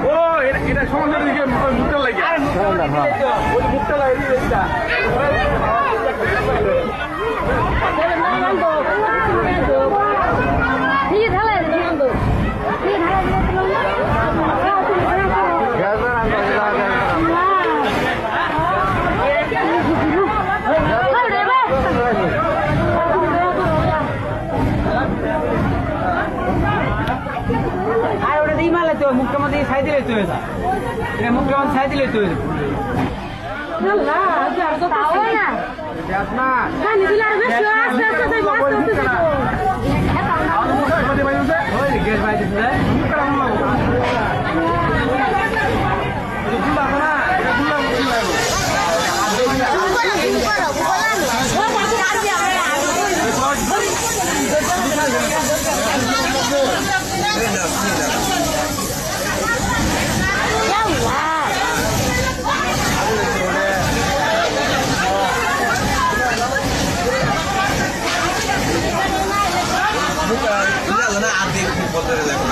ও এটা সমস্যার দিকে মুখটা লাগে ওই মুখটা লাগে মুখ্যমন্ত্রী ছাই দিলে তো মুখ্যমন্ত্রী ছাই দিলে তো না আর